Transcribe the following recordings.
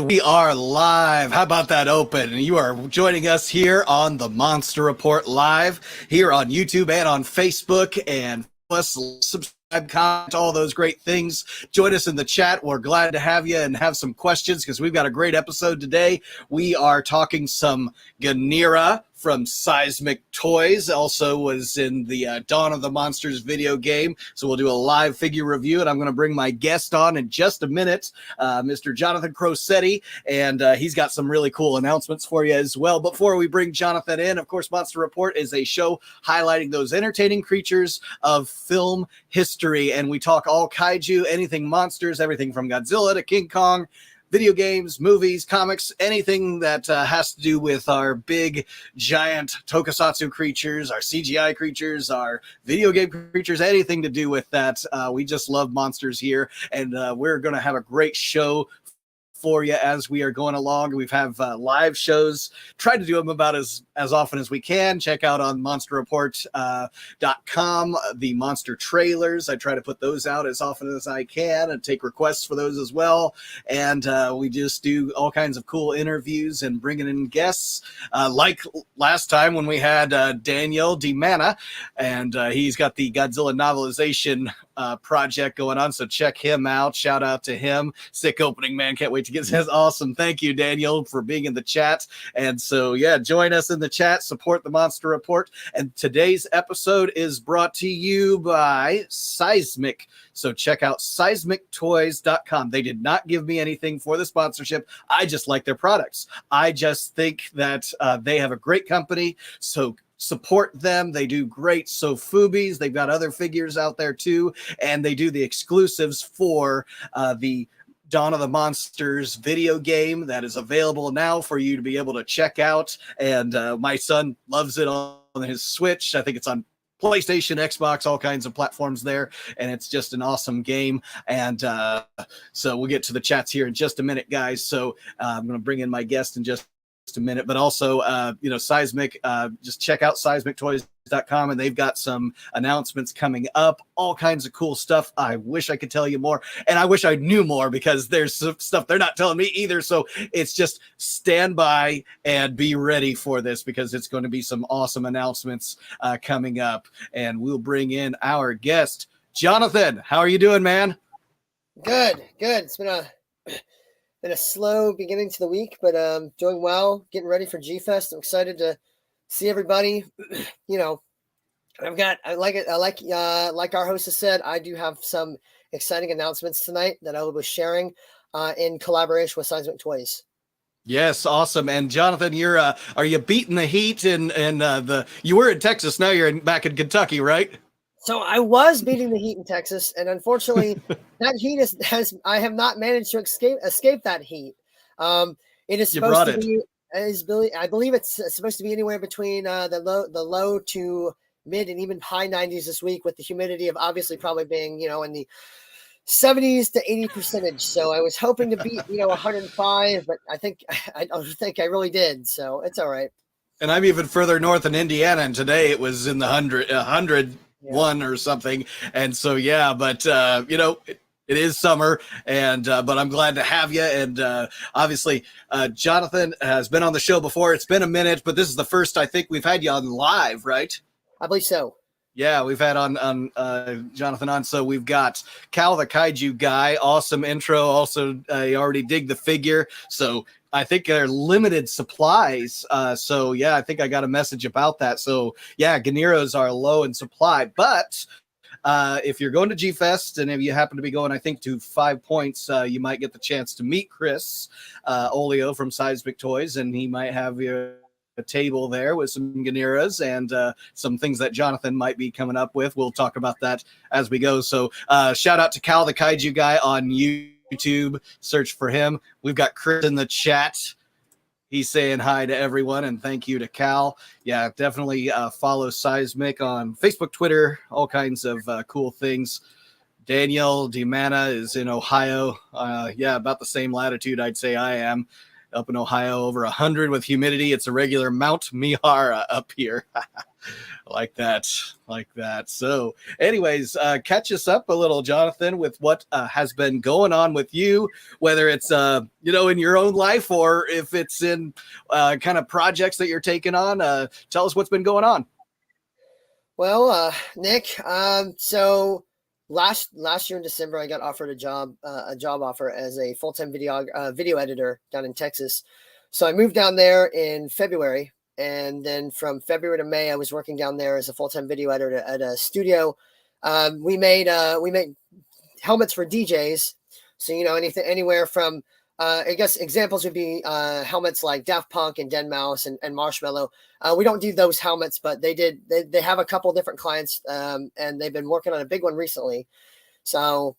we are live. How about that open? You are joining us here on the Monster Report live here on YouTube and on Facebook, and us subscribe, comment, all those great things. Join us in the chat. We're glad to have you and have some questions because we've got a great episode today. We are talking some Ganira from Seismic Toys, also was in the Dawn of the Monsters video game. So we'll do a live figure review, and I'm going to bring my guest on in just a minute, Mr. Jonathan Crosetti, and he's got some really cool announcements for you as well. Before we bring Jonathan in, of course, Monster Report is a show highlighting those entertaining creatures of film history, and we talk all kaiju, anything monsters, everything from Godzilla to King Kong, video games, movies, comics, anything that has to do with our big, giant tokusatsu creatures, our CGI creatures, our video game creatures, anything to do with that. We just love monsters here, and we're going to have a great show for you as we are going along. We've have live shows, try to do them about as often as we can. Check out on monsterreport.com the monster trailers. I try to put those out as often as I can and take requests for those as well. And we just do all kinds of cool interviews and bringing in guests, like last time when we had Daniel DiManna, and he's got the Godzilla novelization project going on, so check him out. Shout out to him. Sick opening, man. Can't wait to get this. Awesome. Thank you, Daniel, for being in the chat. And so, yeah, join us in the chat. Support the Monster Report. And today's episode is brought to you by Seismic. So check out seismictoys.com. They did not give me anything for the sponsorship. I just like their products. I just think that they have a great company. So support them. They do great Sofubies. They've got other figures out there too, and they do the exclusives for the Dawn of the Monsters video game that is available now for you to be able to check out. And my son loves it on his Switch. I think it's on PlayStation, Xbox, all kinds of platforms there, and it's just an awesome game. And so we'll get to the chats here in just a minute, guys. So I'm going to bring in my guest in just a minute, but also Seismic, just check out seismictoys.com, and they've got some announcements coming up, all kinds of cool stuff. I wish I could tell you more, and I wish I knew more, because there's some stuff they're not telling me either. So it's just stand by and be ready for this, because it's going to be some awesome announcements coming up. And we'll bring in our guest, Jonathan. How are you doing, man? Good. It's been a slow beginning to the week, but doing well, getting ready for G-Fest. I'm excited to see everybody. Like our host has said, I do have some exciting announcements tonight that I will be sharing in collaboration with Seismic Toys. Yes, awesome. And Jonathan, you're are you beating the heat in you were in Texas, now you're back in Kentucky, right? So I was beating the heat in Texas, and unfortunately, that heat I have not managed to escape that heat. It is supposed to be, I believe it's supposed to be anywhere between the low to mid and even high 90s this week, with the humidity of obviously probably being in the 70s to 80%. So I was hoping to beat 105, but I don't think I really did. So it's all right. And I'm even further north in Indiana, and today it was in the 100. One or something. And so, yeah, but it is summer, and but I'm glad to have you. And obviously Jonathan has been on the show before. It's been a minute, but this is the first I think we've had you on live, right? I believe so. Yeah, we've had on Jonathan on. So we've got Cal the Kaiju guy. Awesome intro. Also, you already dig the figure. So I think they're limited supplies. So yeah, I think I got a message about that. So yeah, Ganiras are low in supply. But if you're going to G-Fest, and if you happen to be going, I think, to 5 Points, you might get the chance to meet Chris Olio from Seismic Toys, and he might have a table there with some Ganiras and some things that Jonathan might be coming up with. We'll talk about that as we go. So shout out to Cal the Kaiju guy on YouTube. Search for him. We've got Chris in the chat. He's saying hi to everyone, and thank you to Cal. Yeah, definitely follow Seismic on Facebook, Twitter, all kinds of cool things. Daniel DiManna is in Ohio. Yeah, about the same latitude I'd say I am. up in Ohio, over 100 with humidity. It's a regular Mount Mihara up here. Like that. So anyways, catch us up a little, Jonathan, with what has been going on with you, whether it's in your own life or if it's in kind of projects that you're taking on. Tell us what's been going on. Well, Nick, so last year in December, I got offered a job offer as a full-time video editor down in Texas. So I moved down there in February. And then from February to May, I was working down there as a full-time video editor at a studio. We made helmets for DJs. So, anywhere from, I guess examples would be helmets like Daft Punk and deadmau5 and Marshmello. We don't do those helmets, but they have a couple different clients, and they've been working on a big one recently. So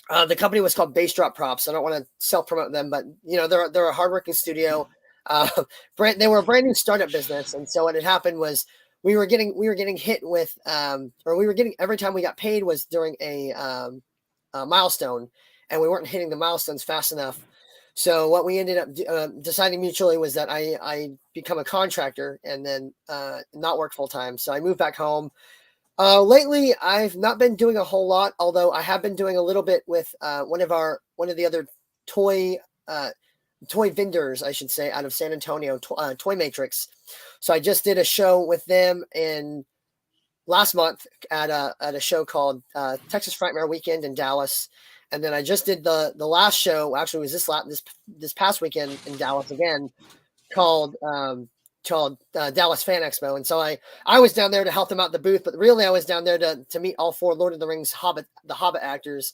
the company was called Bass Drop Props. I don't want to self-promote them, but they're a hardworking studio. They were a brand new startup business, and so what had happened was we were getting hit with, every time we got paid was during a milestone, and we weren't hitting the milestones fast enough. So what we ended up deciding mutually was that I become a contractor and then not work full time. So I moved back home. Lately, I've not been doing a whole lot, although I have been doing a little bit with one of the other toy vendors, I should say, out of San Antonio, Toy Matrix. So I just did a show with them in last month at a show called Texas Frightmare Weekend in Dallas. And then I just did the last show, actually it was this past weekend in Dallas again, called Dallas Fan Expo. And so I was down there to help them out the booth, but really I was down there to meet all 4 Lord of the Rings the Hobbit actors.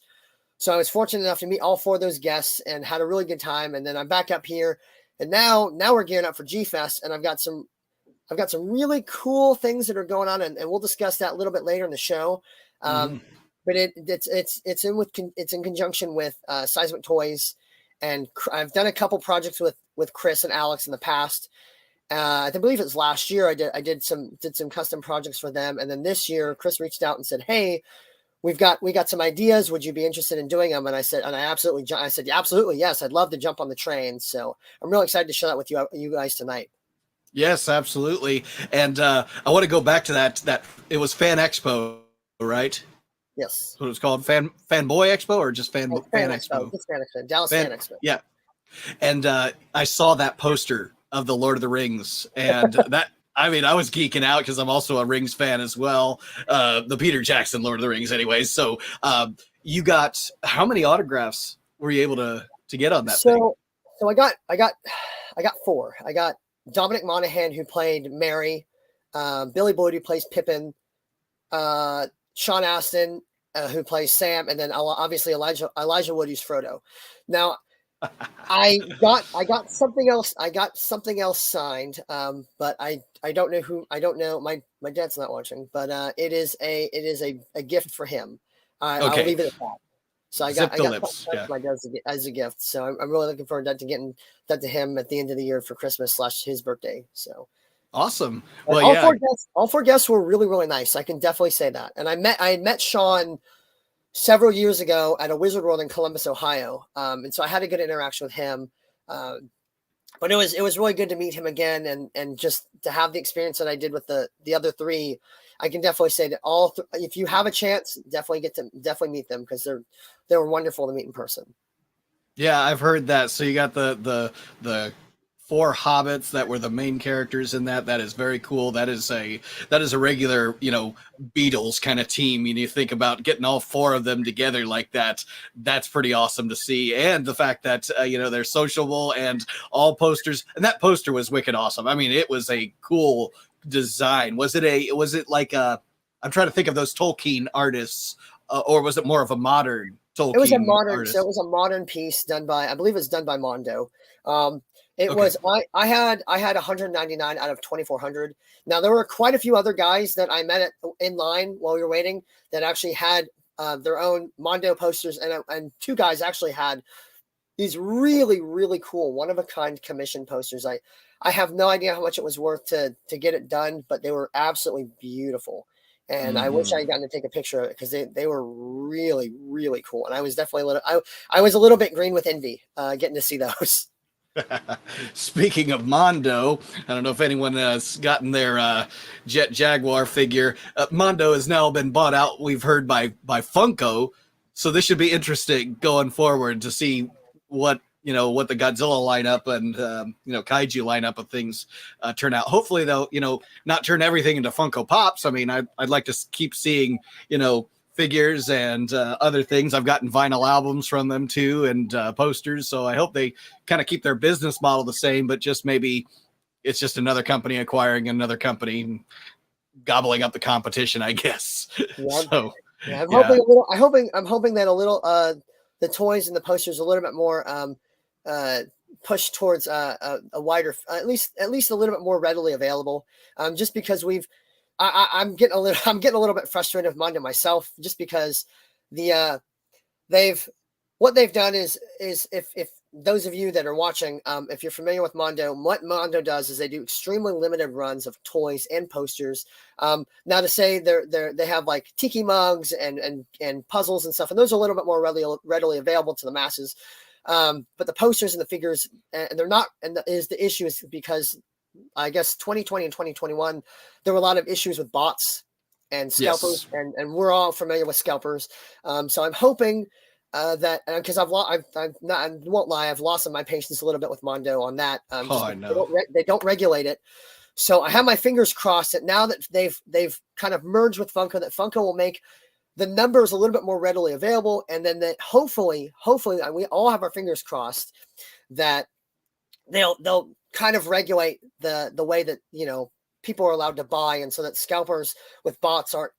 So I was fortunate enough to meet all 4 of those guests and had a really good time. And then I'm back up here, and now we're gearing up for G-Fest, and I've got some really cool things that are going on, and we'll discuss that a little bit later in the show. But it's in conjunction with Seismic Toys, and I've done a couple projects with Chris and Alex in the past. I believe it was last year I did some custom projects for them, and then this year Chris reached out and said, "Hey, we got some ideas. Would you be interested in doing them?" And I said, absolutely, yes. I'd love to jump on the train. So I'm really excited to share that with you guys tonight. Yes, absolutely. And I want to go back to that. It was Fan Expo, right? Yes. What it was called, Fanboy Expo, or just Fan Expo? It's Fan Expo. Dallas Fan Expo. Yeah. And I saw that poster of the Lord of the Rings, and I was geeking out because I'm also a Rings fan as well. The Peter Jackson Lord of the Rings, anyways. So you got, how many autographs were you able to get on that thing? So I got 4. I got Dominic Monaghan, who played Merry, Billy Boyd, who plays Pippin, Sean Astin, who plays Sam, and then obviously Elijah Wood, who's Frodo. Now, I got something else. I got something else signed, but I don't know who. I don't know. My dad's not watching, but it is a gift for him. Okay. I'll leave it at that. So I got my dad as a gift. So I'm really looking forward to getting that to him at the end of the year for Christmas / his birthday. So awesome. Well, all four guests were really, really nice. I can definitely say that. And I had met Sean several years ago at a Wizard World in Columbus, Ohio. And so I had a good interaction with him. But it was really good to meet him again, and just to have the experience that I did with the other 3. I can definitely say that if you have a chance, definitely meet them, because they were wonderful to meet in person. Yeah, I've heard that. So you got the 4 hobbits that were the main characters in that. That is very cool. That is a regular, Beatles kind of team. You think about getting all 4 of them together like that. That's pretty awesome to see. And the fact that, they're sociable and all posters. And that poster was wicked awesome. I mean, it was a cool design. Was it like I'm trying to think of those Tolkien artists, or was it more of a modern Tolkien? It was a modern artist? So it was a modern piece done by, I believe it's done by Mondo. It was, I had 199 out of 2,400. Now, there were quite a few other guys that I met in line while we were waiting that actually had their own Mondo posters. And 2 guys actually had these really, really cool one-of-a-kind commission posters. I have no idea how much it was worth to get it done, but they were absolutely beautiful. And I wish I had gotten to take a picture of it, because they were really, really cool. And I was definitely I was a little bit green with envy getting to see those. Speaking of Mondo, I don't know if anyone has gotten their Jet Jaguar figure. Mondo has now been bought out, we've heard, by Funko. So this should be interesting going forward to see what what the Godzilla lineup and Kaiju lineup of things turn out. Hopefully they'll not turn everything into Funko Pops. I mean, I'd like to keep seeing figures and other things. I've gotten vinyl albums from them too, and posters. So I hope they kind of keep their business model the same, but just maybe it's just another company acquiring another company, and gobbling up the competition, I guess. Yeah. So yeah, I'm hoping that a little the toys and the posters a little bit more pushed towards a wider, at least a little bit more readily available. Just because I'm getting a little bit frustrated with Mondo myself, just because what they've done is if those of you that are watching, if you're familiar with Mondo, what Mondo does is they do extremely limited runs of toys and posters. Now to say they have like tiki mugs and puzzles and stuff, and those are a little bit more readily available to the masses. But the posters and the figures, and they're not, and the issue is because I guess 2020 and 2021, there were a lot of issues with bots and scalpers, yes. and we're all familiar with scalpers. So I'm hoping that, because I won't lie, I've lost my patience a little bit with Mondo on that. I know. They don't regulate it. So I have my fingers crossed that now that they've kind of merged with Funko, that Funko will make the numbers a little bit more readily available, and then that hopefully we all have our fingers crossed that they'll kind of regulate the way that people are allowed to buy, and so that scalpers with bots aren't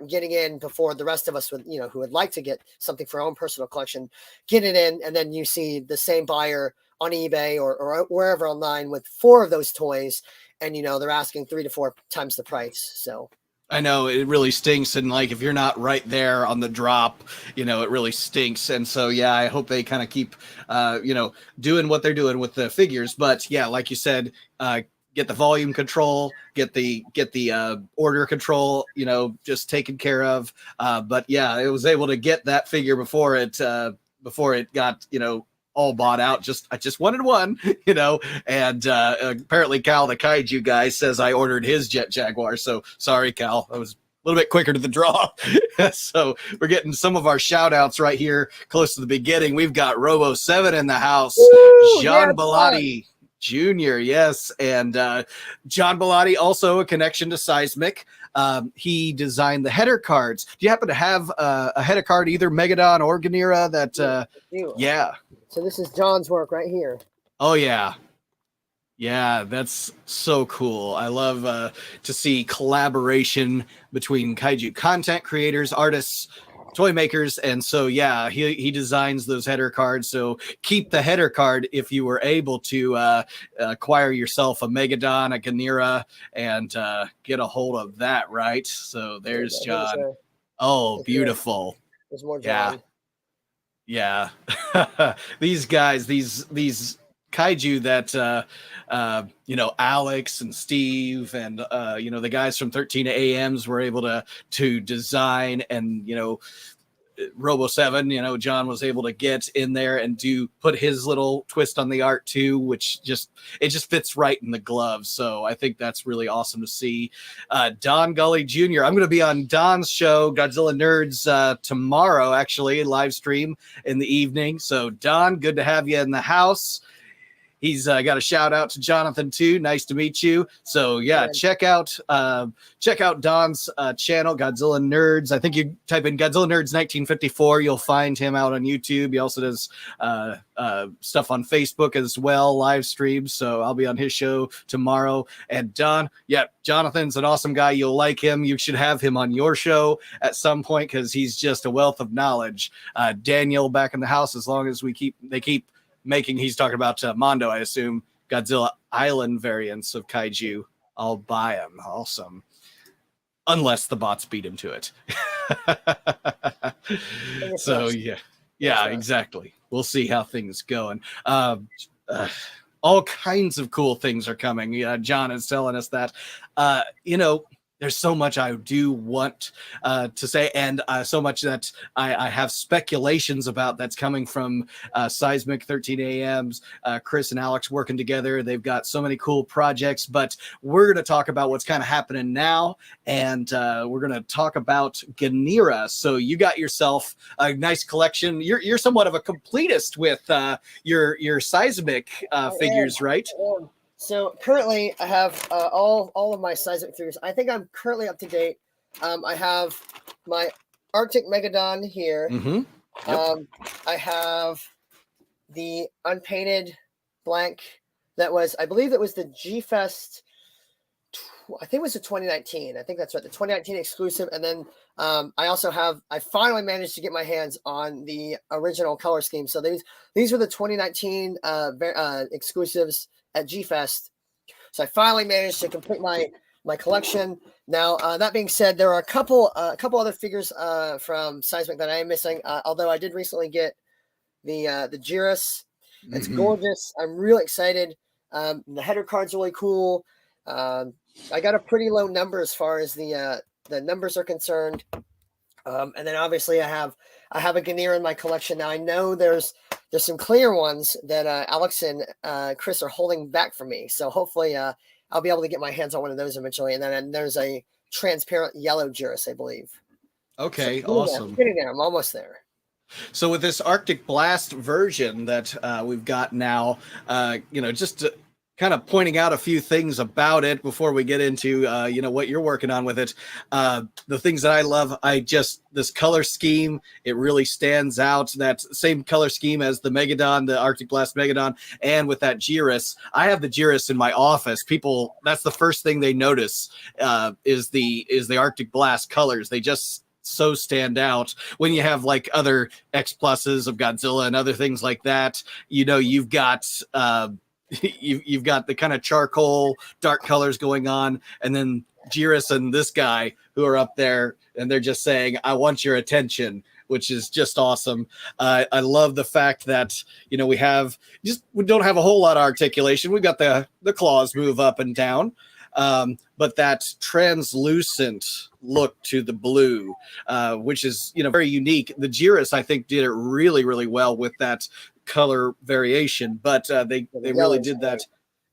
getting in before the rest of us would who would like to get something for our own personal collection get it in, and then you see the same buyer on eBay or wherever online with 4 of those toys, and they're asking 3 to 4 times the price. So I know it really stinks, and like if you're not right there on the drop, it really stinks. And so yeah, I hope they kind of keep doing what they're doing with the figures. But yeah, like you said, get the volume control, get the order control, just taken care of. But yeah, it was able to get that figure before it got all bought out. I just wanted one, and apparently Cal, the Kaiju guy, says I ordered his Jet Jaguar. So sorry, Cal, I was a little bit quicker to the draw. So we're getting some of our shout outs right here close to the beginning. We've got Robo 7 in the house. Woo, John Bellotti Jr., yes, and John Bellotti, also a connection to Seismic. He designed the header cards. Do you happen to have a header card, either Megadon or Ganira? That yeah. So this is John's work right here. Oh yeah, yeah, that's so cool. I love to see collaboration between kaiju content creators, artists, toy makers, and so yeah, he designs those header cards. So keep the header card if you were able to acquire yourself a Megadon, a Ganira, and get a hold of that. Right. So there's John. Oh, beautiful. There's more John. Yeah. These guys, these kaiju that Alex and Steve and the guys from 13 AMs were able to design, and Robo 7, John was able to get in there and put his little twist on the art too, which just fits right in the glove. So I think that's really awesome to see. Don Gully Jr. I'm going to be on Don's show, Godzilla Nerds, tomorrow, actually, live stream in the evening. So Don, good to have you in the house. He's got a shout out to Jonathan too. Nice to meet you. So yeah, check out Don's channel, Godzilla Nerds. I think you type in Godzilla Nerds 1954, you'll find him out on YouTube. He also does stuff on Facebook as well, live streams. So I'll be on his show tomorrow. And Don, yeah, Jonathan's an awesome guy. You'll like him. You should have him on your show at some point because he's just a wealth of knowledge. Daniel back in the house, as long as they keep making, he's talking about Mondo, I assume, Godzilla Island variants of kaiju. I'll buy them. Awesome. Unless the bots beat him to it. So yeah, exactly. We'll see how things go. And all kinds of cool things are coming. John is telling us that, there's so much I do want to say, and so much that I have speculations about that's coming from Seismic 13 AMs, Chris and Alex working together. They've got so many cool projects, but we're going to talk about what's kind of happening now, and we're going to talk about Ganira. So you got yourself a nice collection. You're somewhat of a completist with your Seismic figures, right? So currently, I have all of my Seismic figures. I think I'm currently up to date. I have my Arctic Megadon here. Mm-hmm. Yep. I have the unpainted blank that was, I believe it was the G-Fest. I think it was the 2019. I think that's right, the 2019 exclusive. And then I finally managed to get my hands on the original color scheme. So these were the 2019 exclusives at G-Fest. So I finally managed to complete my collection. Now, that being said, there are a couple other figures from Seismic that I am missing. Although I did recently get the Jiris. It's gorgeous. I'm really excited. The header card's really cool. I got a pretty low number as far as the numbers are concerned. And then obviously I have a Ganira in my collection. Now I know there's some clear ones that Alex and Chris are holding back from me. So hopefully I'll be able to get my hands on one of those eventually. And then there's a transparent yellow Jiris, I believe. Okay, so awesome. I'm getting there. I'm almost there. So with this Arctic Blast version that we've got now, just to kind of pointing out a few things about it before we get into, what you're working on with it. The things that I love, this color scheme, it really stands out. That same color scheme as the Megadon, the Arctic Blast Megadon, and with that Jiris. I have the Jiris in my office. People, that's the first thing they notice is the Arctic Blast colors. They just so stand out when you have like other X pluses of Godzilla and other things like that. You've got you've got the kind of charcoal dark colors going on, and then Jiris and this guy who are up there, and they're just saying, I want your attention, which is just awesome. I love the fact that we don't have a whole lot of articulation. We've got the claws move up and down, but that translucent look to the blue, which is very unique. The Jiris, I think, did it really, really well with that color variation, but they really did that.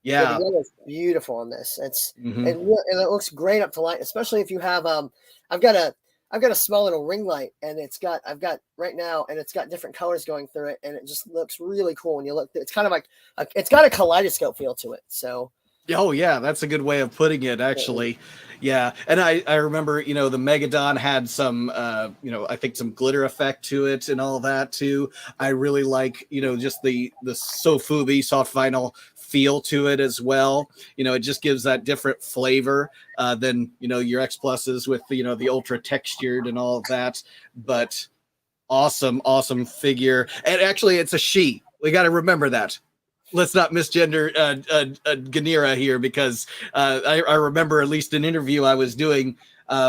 Yeah, the yellow's beautiful on this. And it looks great up to light, especially if you have I've got a small little ring light, and I've got right now, and it's got different colors going through it, and it just looks really cool when you look. It's kind of like it's got a kaleidoscope feel to it. So oh yeah, that's a good way of putting it, actually. Yeah, and I remember the Megadon had some I think some glitter effect to it and all that too. I really like just the Sofubi soft vinyl feel to it as well. It just gives that different flavor than your X pluses with the ultra textured and all of that. But awesome figure, and actually it's a she. We got to remember that. Let's not misgender Ganira here, because I remember at least an interview I was doing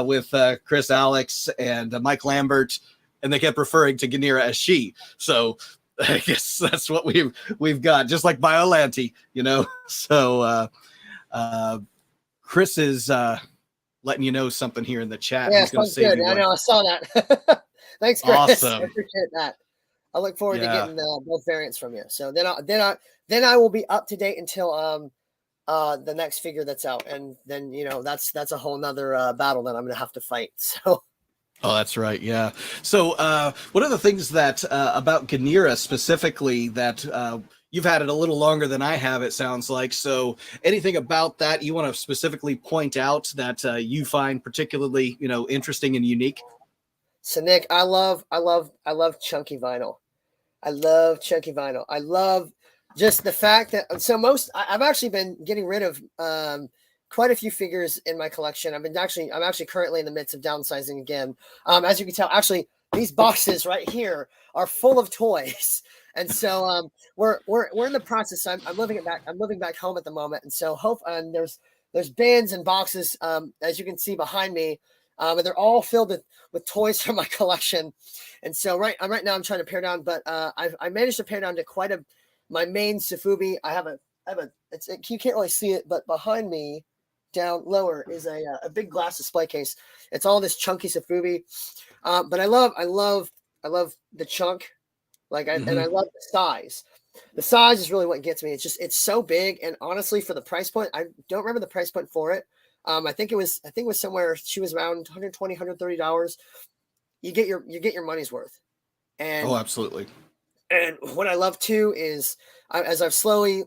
with Chris, Alex, and Mike Lambert, and they kept referring to Ganira as she. So I guess that's what we've got, just like Biollante, So Chris is letting you know something here in the chat. Yeah, sounds good. I know, I saw that. Thanks, Chris. Awesome. I appreciate that. I look forward to getting both variants from you. So then I will be up to date until the next figure that's out, and then that's a whole nother battle that I'm gonna have to fight. So. Oh, that's right. Yeah. So one of the things that about Ganira specifically that you've had it a little longer than I have, it sounds like. So anything about that you want to specifically point out that you find particularly interesting and unique? So Nick, I love chunky vinyl. I love chunky vinyl. I love just the fact that I've actually been getting rid of quite a few figures in my collection. I'm actually currently in the midst of downsizing again. As you can tell, actually these boxes right here are full of toys, and so we're in the process. I'm living back home at the moment, and so there's bins and boxes as you can see behind me. And they're all filled with toys from my collection. And so right now I'm trying to pare down, but I managed to pare down to my main Sofubi. You can't really see it, but behind me down lower is a big glass display case. It's all this chunky Sofubi, but I love the chunk, and I love the size. The size is really what gets me. It's so big, and honestly, for the price point, I don't remember the price point for it. I think it was somewhere, she was around $120, $130. You get your money's worth. And absolutely. And what I love too is, as I've slowly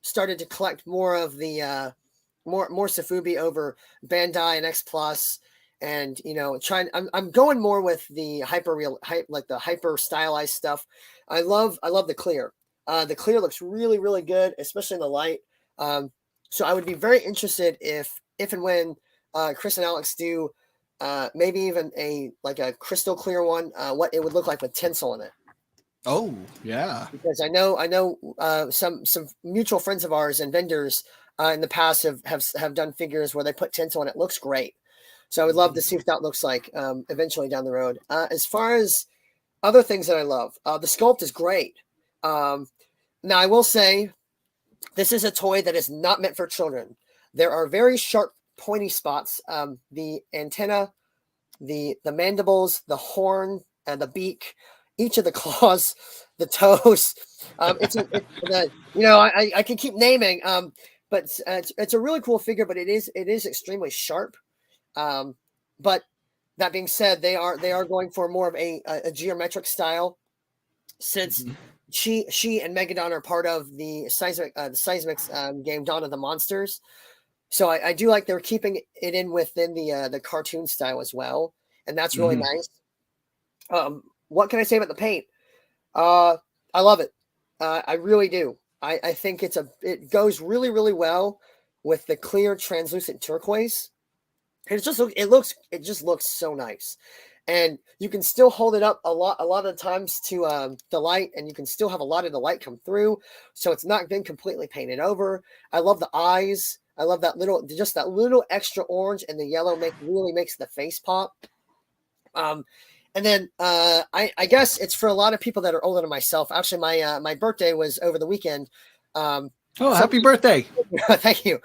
started to collect more of the more Sofubi over Bandai and X Plus, and I'm going more with the the hyper stylized stuff. I love the clear. The clear looks really, really good, especially in the light. So I would be very interested if and when Chris and Alex do maybe even a crystal clear one, what it would look like with tinsel in it. Oh, yeah. Because I know some mutual friends of ours and vendors in the past have done figures where they put tinsel and it looks great. So I would love to see what that looks like eventually down the road. As far as other things that I love, the sculpt is great. Now I will say, this is a toy that is not meant for children. There are very sharp, pointy spots. The antenna, the mandibles, the horn, and the beak, each of the claws, the toes. I can keep naming, but it's a really cool figure. But it is extremely sharp. But that being said, they are going for more of a geometric style, since she and Megadon are part of the Seismics game Dawn of the Monsters. So I do like they're keeping it within the cartoon style as well, and that's really nice. What can I say about the paint? I love it. I really do. I think it goes really, really well with the clear translucent turquoise. It just looks so nice, and you can still hold it up a lot of the times to the light, and you can still have a lot of the light come through, so it's not been completely painted over. I love the eyes. I love that little extra orange, and the yellow really makes the face pop. And then I guess it's for a lot of people that are older than myself. Actually, my birthday was over the weekend. Happy birthday! Thank you.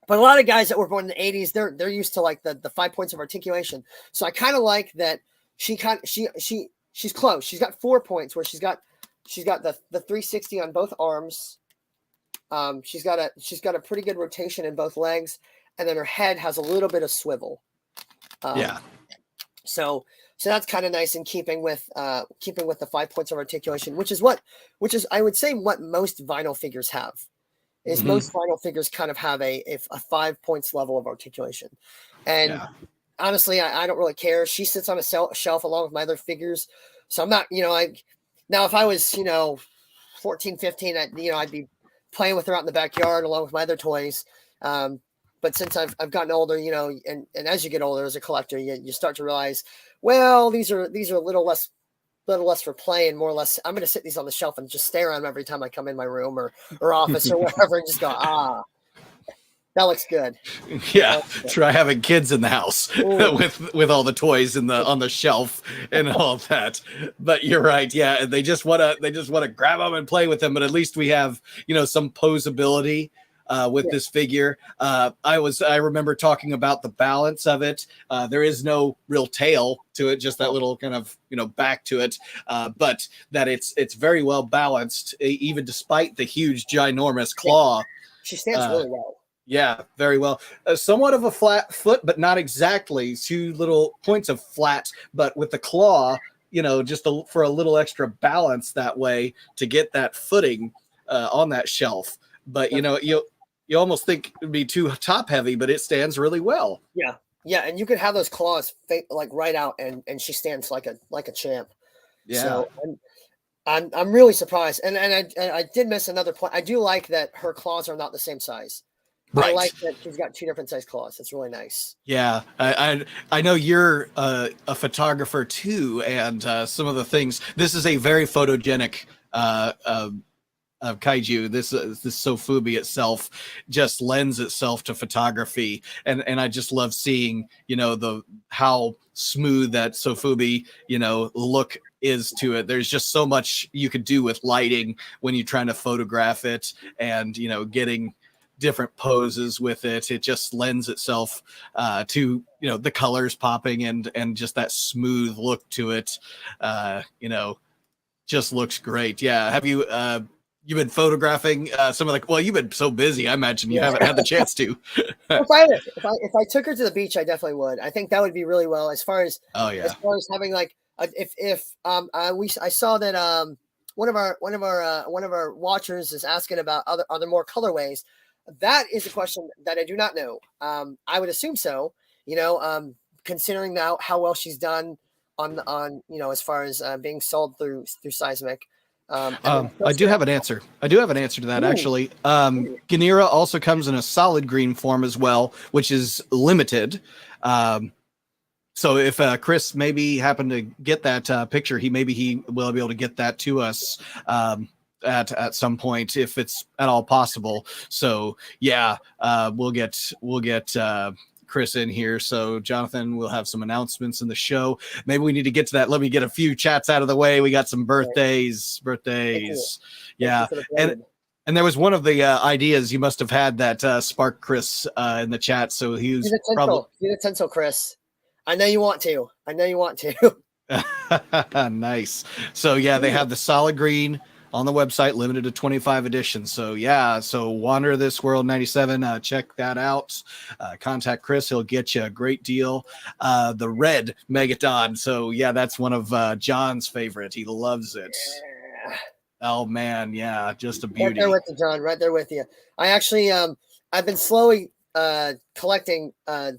But a lot of guys that were born in the 80s, they're used to like the 5 points of articulation. So I kind of like that she's close. She's got 4 points where she's got the 360 on both arms. She's got a pretty good rotation in both legs, and then her head has a little bit of swivel. So that's kind of nice in keeping with the 5 points of articulation, which is I would say what most vinyl figures have. Most vinyl figures kind of have a 5 points level of articulation. And honestly, I don't really care. She sits on a shelf along with my other figures. So I'm not, now if I was, 14, 15, I'd be playing with her out in the backyard along with my other toys. But since I've gotten older, and as you get older as a collector, you start to realize, well, these are a little less for play and more or less, I'm going to sit these on the shelf and just stare at them every time I come in my room or office or whatever, and just go, that looks good. Yeah. Try having kids in the house with all the toys on the shelf and all that. But you're right. Yeah. They just want to grab them and play with them. But at least we have, some posability with this figure. I remember talking about the balance of it. There is no real tail to it, just that little kind of, back to it. But that it's very well balanced, even despite the huge, ginormous claw. She stands really well. Yeah, very well. Somewhat of a flat foot, but not exactly. 2 little points of flat, but with the claw, just for a little extra balance that way to get that footing on that shelf. But, you almost think it'd be too top heavy, but it stands really well. Yeah. Yeah. And you could have those claws like right out and she stands like a champ. Yeah. So I'm really surprised. And I did miss another point. I do like that her claws are not the same size. Right. I like that she's got 2 different size claws. It's really nice. Yeah, I know you're a photographer too, and some of the things. This is a very photogenic kaiju. This Sofubi itself just lends itself to photography, and I just love seeing how smooth that Sofubi look is to it. There's just so much you could do with lighting when you're trying to photograph it, and getting different poses with it. It just lends itself to, the colors popping and just that smooth look to it. Just looks great. Yeah. Have you, you've been photographing some of well, you've been so busy. I imagine you haven't had the chance to. if I took her to the beach, I definitely would. I think that would be really well as far as having like I saw that one of our watchers is asking about are there more colorways. That is a question that I do not know. I would assume so. Considering now how well she's done on as far as being sold through Seismic. I do have an answer. I do have an answer to that, actually. Ganira also comes in a solid green form as well, which is limited. So if Chris maybe happened to get that picture, he will be able to get that to us at some point if it's at all possible. So yeah, we'll get Chris in here. So Jonathan, we'll have some announcements in the show. Maybe we need to get to that. Let me get a few chats out of the way. We got some birthdays. Yeah. And there was one of the ideas you must have had that sparked Chris in the chat. So he was probably utensil, Chris. I know you want to. Nice. So yeah, they have the solid green on the website, limited to 25 editions. So yeah, so Wander This World 97, check that out. Contact Chris, he'll get you a great deal. The red Megaton. So yeah, that's one of John's favorite. He loves it. Yeah. Oh man, yeah, just a beauty. Right there with you, John. Right there with you. I actually, I've been slowly collecting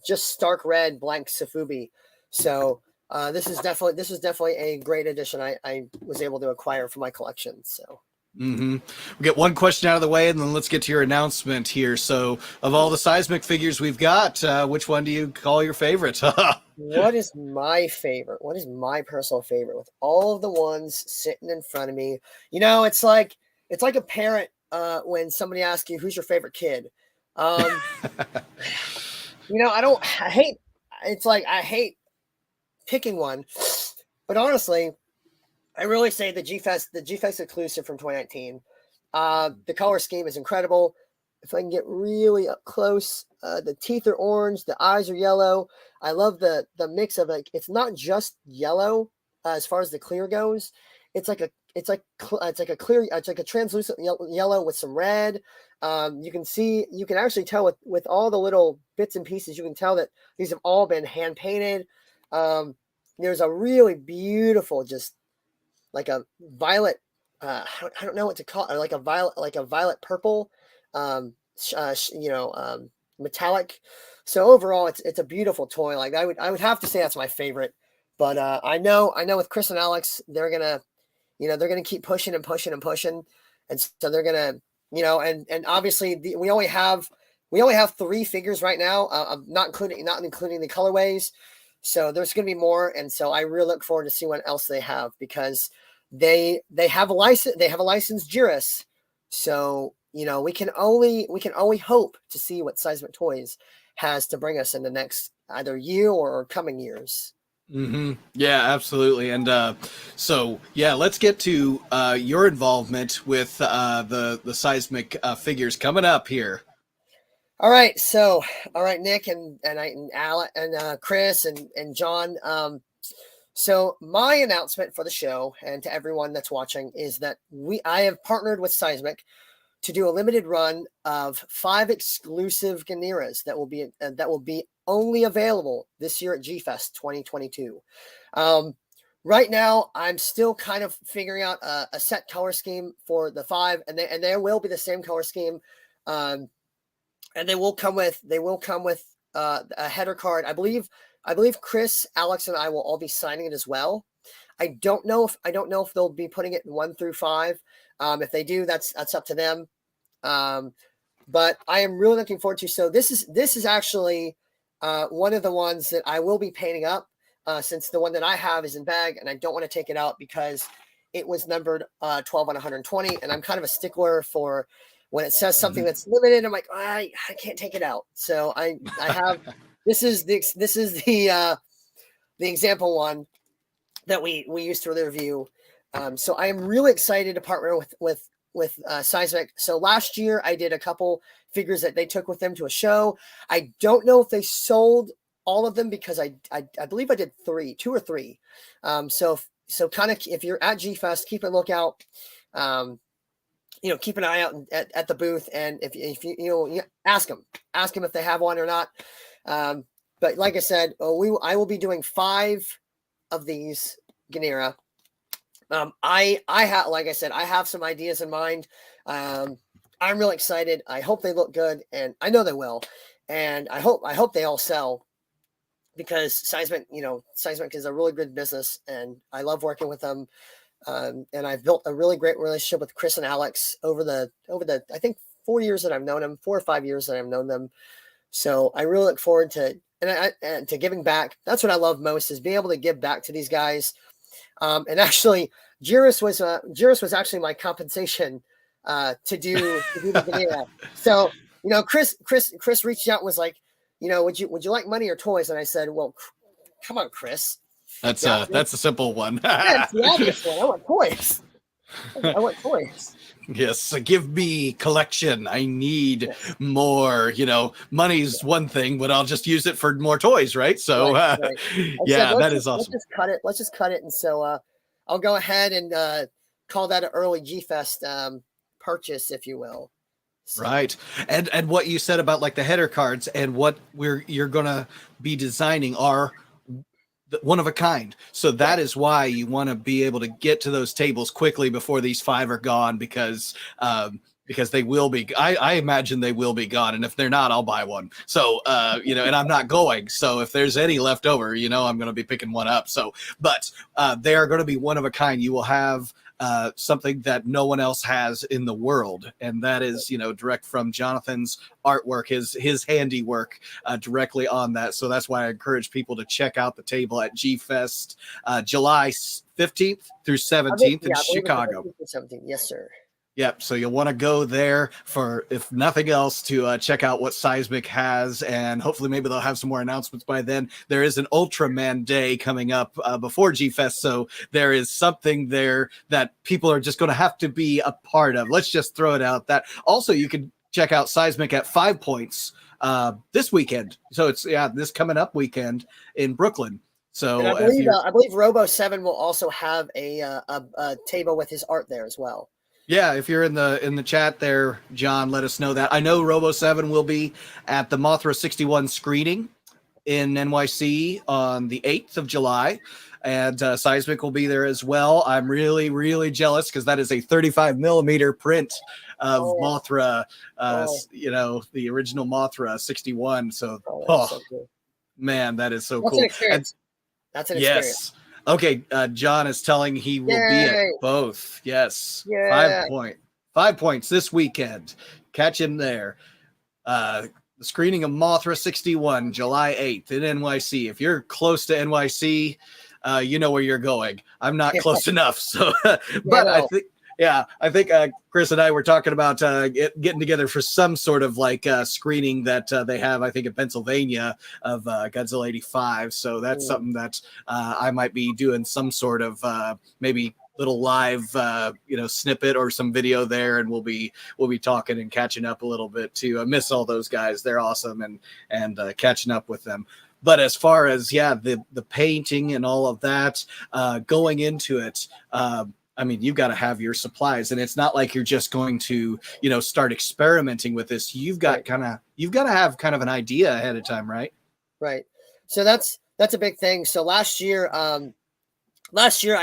just stark red blank Safubi. So this is definitely a great addition I was able to acquire for my collection. So we get one question out of the way, and then let's get to your announcement here. So of all the Seismic figures we've got, which one do you call your favorite? What is my favorite? What is my personal favorite with all of the ones sitting in front of me? It's like a parent when somebody asks you who's your favorite kid. I hate picking one, but honestly, I really say the G-Fest exclusive from 2019. The color scheme is incredible. If I can get really up close, the teeth are orange, the eyes are yellow. I love the mix of it's not just yellow as far as the clear goes. It's like a translucent yellow with some red. You can actually tell with all the little bits and pieces, you can tell that these have all been hand painted. There's a really beautiful, just like a violet, I don't know what to call it, like a violet purple, metallic. So overall, it's a beautiful toy. Like I would have to say that's my favorite. But I know with Chris and Alex, they're gonna keep pushing and pushing and pushing, and so they're gonna, and obviously we only have 3 figures right now, not including the colorways. So there's going to be more, and so I really look forward to see what else they have, because they have a license. They have a licensed Juris, so we can only hope to see what Seismic Toys has to bring us in the next either year or coming years. Yeah, absolutely. And so yeah, let's get to your involvement with the Seismic figures coming up here. All right, Nick and Alan and Chris and John. So my announcement for the show and to everyone that's watching is that I have partnered with Seismic to do a limited run of 5 exclusive Ganiras that will be only available this year at G-Fest 2022. Right now, I'm still kind of figuring out a set color scheme for the 5, and they will be the same color scheme. And they will come with a header card. I believe Chris, Alex, and I will all be signing it as well. I don't know if they'll be putting it in 1 through 5. If they do, that's up to them. But I am really looking forward to. So this is actually one of the ones that I will be painting up, since the one that I have is in bag, and I don't want to take it out because it was numbered 12 on 120, and I'm kind of a stickler for when it says something that's limited. I'm like, I can't take it out. So I have this is the example one that we used for the review. So I am really excited to partner with with Seismic. So last year I did a couple figures that they took with them to a show. I don't know if they sold all of them because I believe I did two or three. So kind of if you're at G Fest, keep a lookout. Keep an eye out at the booth, and if you ask them if they have one or not. But like I said, I will be doing 5 of these Ganira. I have, like I said, I have some ideas in mind. I'm really excited. I hope they look good, and I know they will. And I hope they all sell, because Seismic is a really good business, and I love working with them. And I've built a really great relationship with Chris and Alex over the I think 4 years that I've known them, 4 or 5 years that I've known them. So I really look forward to to giving back. That's what I love most, is being able to give back to these guys. And actually, Jiris was actually my compensation to do the video. So Chris reached out and was like, would you like money or toys? And I said, well, come on, Chris. That's a simple one. That's the obvious one. I want toys. Yes, give me collection. I need more. Money's one thing, but I'll just use it for more toys, right? So, right. that is awesome. Let's just cut it. And so I'll go ahead and call that an early G-Fest purchase, if you will. So. Right. And what you said about like the header cards and what you're going to be designing are one of a kind. So that is why you want to be able to get to those tables quickly before these 5 are gone, because they will be. I imagine they will be gone, and if they're not, I'll buy one. So and I'm not going. So if there's any left over, I'm going to be picking one up. So, but they are going to be one of a kind. You will have something that no one else has in the world, and that is direct from Jonathan's artwork, his handiwork directly on that. So that's why I encourage people to check out the table at G Fest July 15th through 17th in Chicago. 17th. Yes, sir. Yep. So you'll want to go there for, if nothing else, to check out what Seismic has, and hopefully maybe they'll have some more announcements by then. There is an Ultraman Day coming up before G-Fest, so there is something there that people are just going to have to be a part of. Let's just throw it out. That also, you can check out Seismic at 5 Points this weekend. So it's this coming up weekend in Brooklyn. So and I believe Robo 7 will also have a table with his art there as well. Yeah, if you're in the chat there, John, let us know that. I know Robo 7 will be at the Mothra 61 screening in NYC on the 8th of July, and Seismic will be there as well. I'm really, really jealous because that is a 35 millimeter print of Mothra, the original Mothra 61. So, so cool. Man, that is so cool. That's an experience. Yes. Okay, John is telling he will be at both. Yes. 5 points this weekend. Catch him there. The screening of Mothra 61, July 8th in NYC. If you're close to NYC, you know where you're going. I'm not close enough. So, but I think Chris and I were talking about getting together for some sort of like screening that they have, I think, in Pennsylvania of Godzilla 85. So that's something that I might be doing some sort of maybe little live, snippet or some video there, and we'll be talking and catching up a little bit too. I miss all those guys; they're awesome, and catching up with them. But as far as the painting and all of that, going into it. I mean, you've got to have your supplies, and it's not like you're just going to, start experimenting with this. You've got you've got to have kind of an idea ahead of time, right? Right. So that's a big thing. So last year I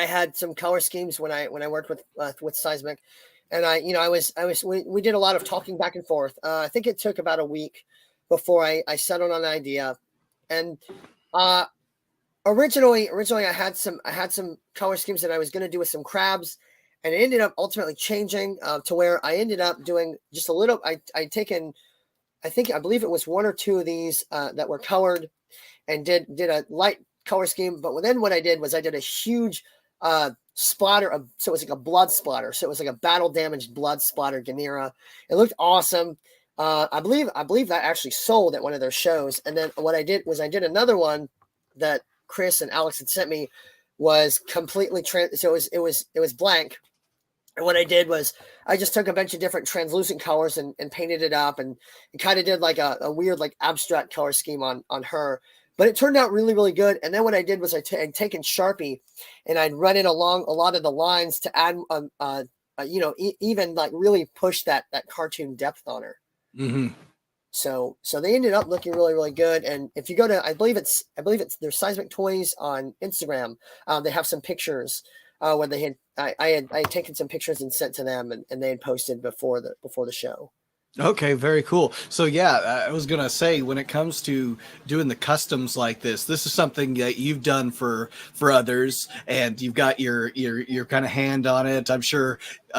had some color schemes when I worked with Seismic, and we did a lot of talking back and forth. I think it took about a week before I settled on an idea, and Originally, I had some color schemes that I was going to do with some crabs, and it ended up ultimately changing to where I ended up doing just a little. I believe it was 1 or 2 of these that were colored, and did a light color scheme. But then what I did was I did a huge splatter so it was like a blood splatter. So it was like a battle damaged blood splatter Ganira. It looked awesome. I believe that actually sold at one of their shows. And then what I did was I did another one that Chris and Alex had sent me, was completely so it was blank, And what I did was I just took a bunch of different translucent colors and painted it up and kind of did like a weird like abstract color scheme on her. But it turned out really, really good. And then what I did was I'd taken Sharpie and I'd run it along a lot of the lines to add, even like really push that cartoon depth on her. Mm-hmm. So they ended up looking really, really good. And if you go to, I believe it's their Seismic Toys on Instagram. They have some pictures when they had, I had taken some pictures and sent to them, and they had posted before the show. Okay, very cool. So yeah, I was gonna say, when it comes to doing the customs like this is something that you've done for others, and you've got your kind of hand on it. I'm sure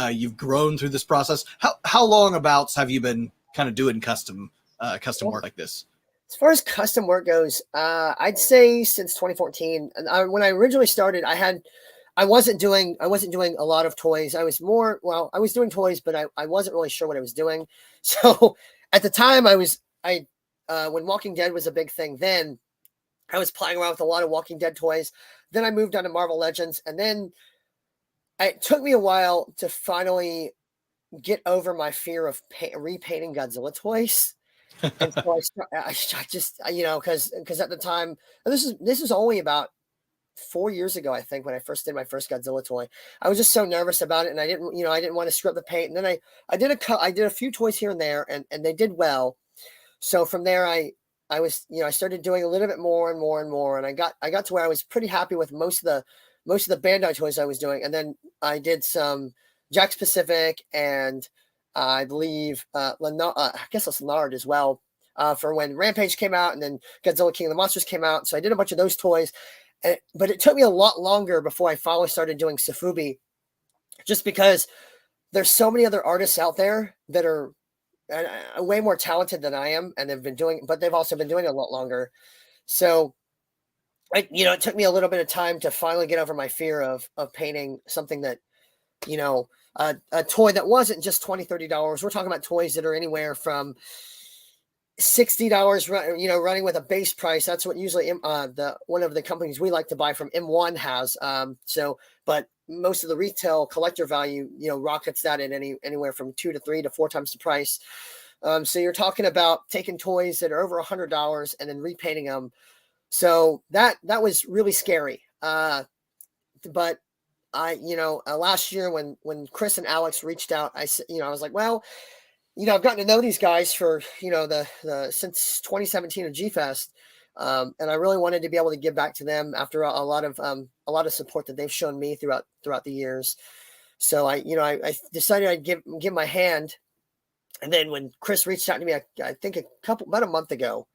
you've grown through this process. How long abouts have you been kind of doing custom work like this? As far as custom work goes, I'd say since 2014. And when I originally started, I wasn't doing a lot of toys. I was doing toys, but I wasn't really sure what I was doing. So at the time when Walking Dead was a big thing, then I was playing around with a lot of Walking Dead toys. Then I moved on to Marvel Legends, and then it took me a while to finally get over my fear of repainting Godzilla toys. And so I just, because at the time, this is only about 4 years ago, I think, when I first did my first Godzilla toy. I was just so nervous about it, and I didn't want to screw up the paint. And then I did a few toys here and there, and they did well. So from there, I started doing a little bit more and more and more, and I got to where I was pretty happy with most of the Bandai toys I was doing. And then I did some Jax Pacific, and I believe I guess it's Leonard as well, for when Rampage came out, and then Godzilla King of the Monsters came out. So I did a bunch of those toys. But it took me a lot longer before I finally started doing Sofubi, just because there's so many other artists out there that are way more talented than I am, and they've also been doing it a lot longer. So, it took me a little bit of time to finally get over my fear of painting something that, a toy that wasn't just $20-$30. We're talking about toys that are anywhere from $60, running with a base price. That's what usually one of the companies we like to buy from, M1, has. But most of the retail collector value, rockets that in anywhere from 2 to 3 to 4 times the price. So you're talking about taking toys that are over $100 and then repainting them. So that was really scary. But last year when Chris and Alex reached out, I was like, well, I've gotten to know these guys for, since 2017 at G-Fest. And I really wanted to be able to give back to them after a lot of support that they've shown me throughout the years. So I decided I'd give my hand. And then when Chris reached out to me, I think about a month ago,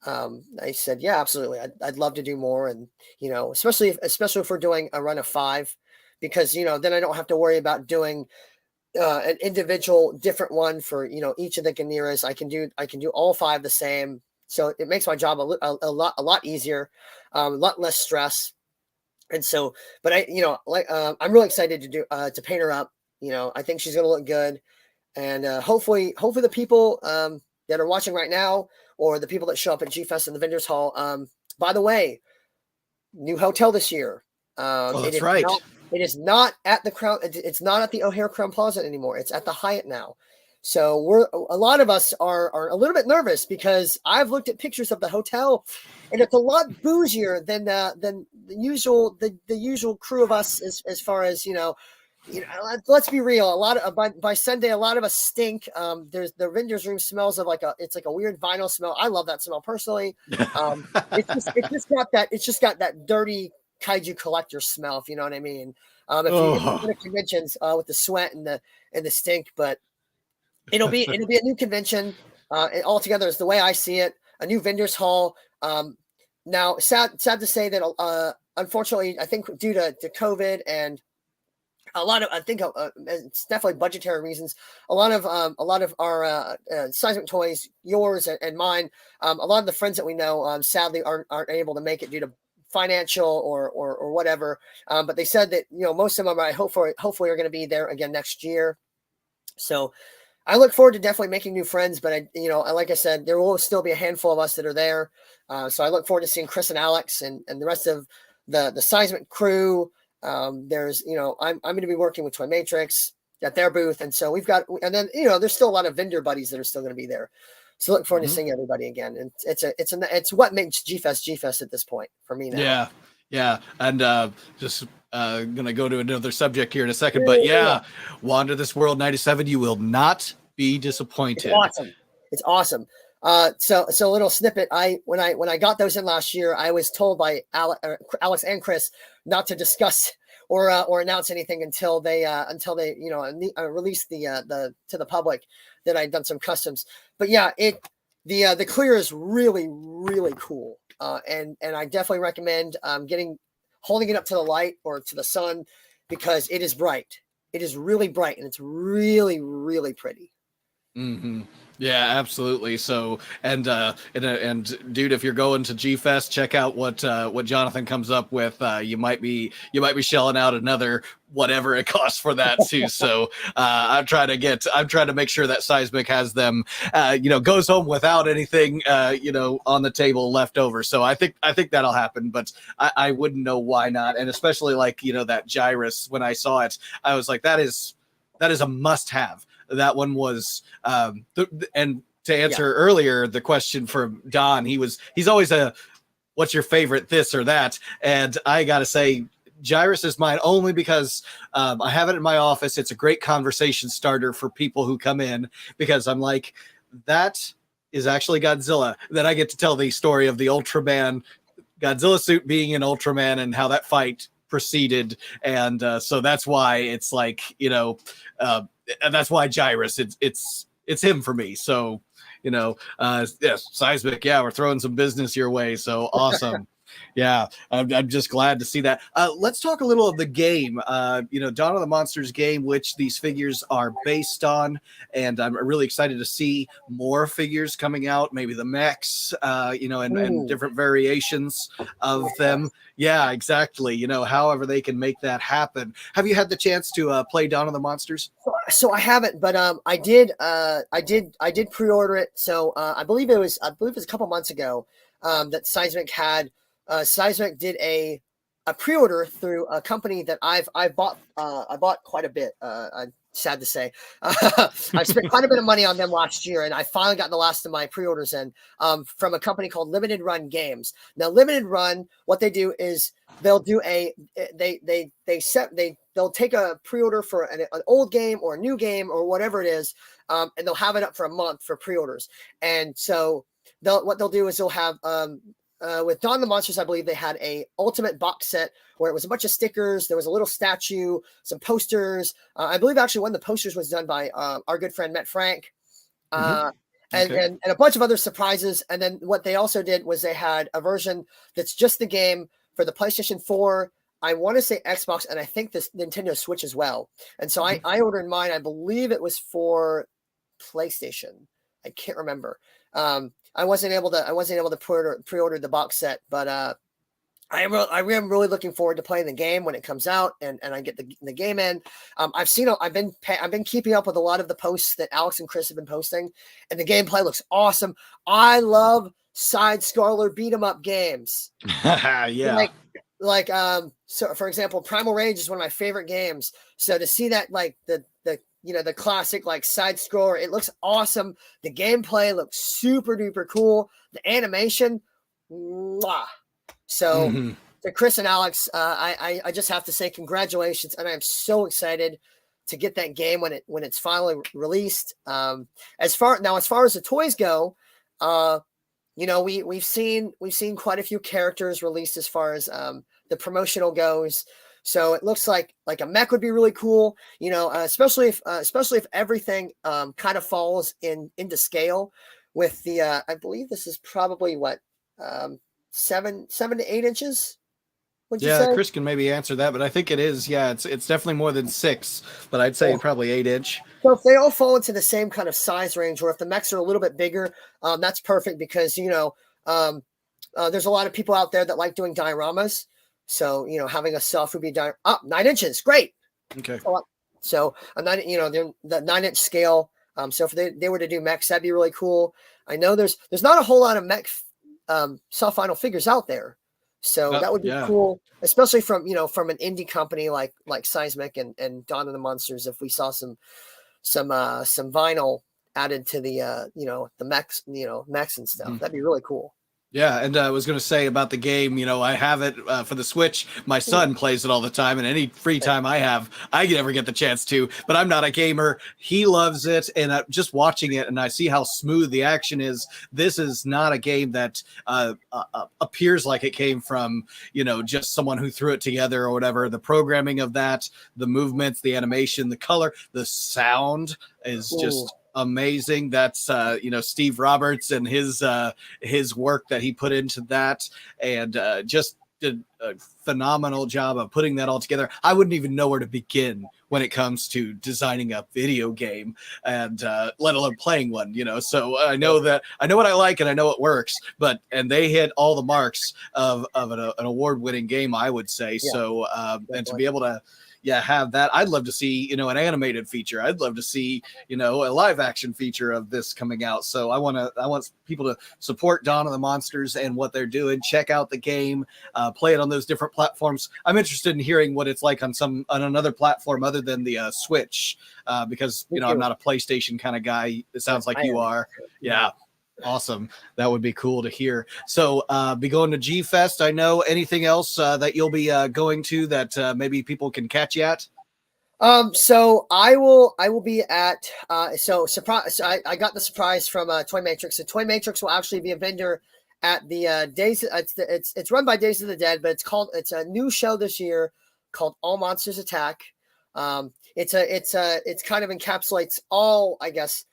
I said, yeah, absolutely. I'd love to do more. And, especially if we're doing a run of 5, because, then I don't have to worry about doing an individual different one for each of the Ganiras. I can do all 5 the same, so it makes my job a lot easier, a lot less stress. And so, but I'm really excited to paint her up. I think she's gonna look good, and hopefully the people that are watching right now, or the people that show up at G-Fest in the Vendors Hall. By the way, new hotel this year. That's right. It is not at the Crown. It's not at the O'Hare Crown Plaza anymore. It's at the Hyatt now. So a lot of us are a little bit nervous, because I've looked at pictures of the hotel, and it's a lot bougier than the usual crew of us, as far as let's be real. A lot of by Sunday, a lot of us stink. There's the vendors room smells of it's like a weird vinyl smell. I love that smell personally. It's just got that dirty kaiju collector smell, if you know what I mean. If you go to conventions with the sweat and the stink, but it'll be a new convention altogether, is the way I see it. A new vendors hall. Now, sad to say that unfortunately, I think due to COVID and it's definitely budgetary reasons. A lot of our Seismic Toys, yours and mine, a lot of the friends that we know, sadly aren't able to make it due to financial or whatever. But they said that most of them hopefully are going to be there again next year. So I look forward to definitely making new friends. But like I said, there will still be a handful of us that are there. So I look forward to seeing Chris and Alex and the rest of the Seismic crew. I'm going to be working with Toy Matrix. at their booth. And so we've got, and then, there's still a lot of vendor buddies that are still going to be there. So looking forward to seeing everybody again. And it's what makes G-Fest at this point for me now. Yeah. Yeah. And just going to go to another subject here in a second, but Wander This World 97, you will not be disappointed. It's awesome. So a little snippet. When I got those in last year, I was told by Alex and Chris not to discuss or announce anything until they release the to the public that I'd done some customs. But yeah, the clear is really, really cool. And I definitely recommend holding it up to the light or to the sun, because it is bright. It is really bright, and it's really, really pretty. Mm-hmm. Yeah, absolutely. So, and dude, if you're going to G-Fest, check out what Jonathan comes up with. You might be shelling out another whatever it costs for that too. So I'm trying to make sure that Seismic has them, goes home without anything, on the table left over. So I think that'll happen, but I wouldn't know why not. And especially that gyrus, when I saw it, I was like, that is a must have. That one was, and to answer earlier the question from Don, he's always what's your favorite this or that? And I got to say, Gyrus is mine only because I have it in my office. It's a great conversation starter for people who come in, because I'm like, that is actually Godzilla. Then I get to tell the story of the Ultraman Godzilla suit being an Ultraman and how that fight proceeded. And so that's why it's like, and that's why Gyrus, it's him for me. So, Seismic, we're throwing some business your way. So awesome. Yeah, I'm just glad to see that. Let's talk a little of the game. Dawn of the Monsters game, which these figures are based on, and I'm really excited to see more figures coming out. Maybe the mechs, and different variations of them. Yeah, exactly. However they can make that happen. Have you had the chance to play Dawn of the Monsters? So I haven't, but I did pre-order it. So I believe it was a couple months ago that Seismic had. Seismic did a pre-order through a company that I bought quite a bit. Sad to say, I spent quite a bit of money on them last year, and I finally got the last of my pre-orders in from a company called Limited Run Games. Now, Limited Run, what they do is they'll do they'll take a pre-order for an old game or a new game or whatever it is, and they'll have it up for a month for pre-orders. And so what they'll do is they'll have with Dawn of the Monsters, I believe they had a ultimate box set where it was a bunch of stickers. There was a little statue, some posters. I believe actually one of the posters was done by our good friend Matt Frank, and a bunch of other surprises. And then what they also did was they had a version that's just the game for the PlayStation 4. I want to say Xbox, and I think this Nintendo Switch as well. And so I ordered mine. I believe it was for PlayStation. I can't remember. I wasn't able to pre-order the box set, but I am really looking forward to playing the game when it comes out and I get the game in. I've been keeping up with a lot of the posts that Alex and Chris have been posting, and the gameplay looks awesome. I love side scroller beat 'em up games. Yeah. So for example, Primal Rage is one of my favorite games. So to see that the classic side scroller, it looks awesome. The gameplay looks super duper cool. The animation, mwah. So to Chris and Alex, I just have to say congratulations, and I'm so excited to get that game when it's finally released. As far as the toys go, we've seen quite a few characters released as far as the promotional goes. So it looks like a mech would be really cool, especially if everything kind of falls into scale with the I believe this is probably 7 to 8 inches. Would you say? Chris can maybe answer that, but I think it is. Yeah, it's definitely more than 6, but I'd say probably 8-inch. So if they all fall into the same kind of size range, or if the mechs are a little bit bigger, that's perfect because there's a lot of people out there that like doing dioramas. So, having a self would be 9 inches. Great. Okay. So a 9, the 9-inch scale. So if they were to do mechs, that'd be really cool. I know there's not a whole lot of mech soft vinyl figures out there. So that would be cool, especially from from an indie company like Seismic and Dawn of the Monsters. If we saw some vinyl added to the the mechs and stuff, that'd be really cool. Yeah, and I was going to say about the game, I have it for the Switch. My son plays it all the time, and any free time I have, I never get the chance to, but I'm not a gamer. He loves it, and just watching it, and I see how smooth the action is. This is not a game that appears like it came from, just someone who threw it together or whatever. The programming of that, the movements, the animation, the color, the sound is just amazing. That's Steve Roberts and his work that he put into that, and just did a phenomenal job of putting that all together. I wouldn't even know where to begin when it comes to designing a video game, and let alone playing one. So I know what I like and I know it works, and they hit all the marks of an award-winning game, I would say. So and to be able to have that. I'd love to see, an animated feature. I'd love to see, a live action feature of this coming out. So I want people to support Dawn of the Monsters and what they're doing. Check out the game, play it on those different platforms. I'm interested in hearing what it's like on another platform other than the Switch, because, I'm not a PlayStation kind of guy. It sounds like you are. Yeah. Awesome. That would be cool to hear. So be going to G Fest. I know. Anything else that you'll be going to that maybe people can catch you at? So I will be at surprise. So I got the surprise from Toy Matrix. So Toy Matrix will actually be a vendor at the Days. It's run by Days of the Dead, but it's a new show this year called All Monsters Attack. It's kind of encapsulates all, I guess,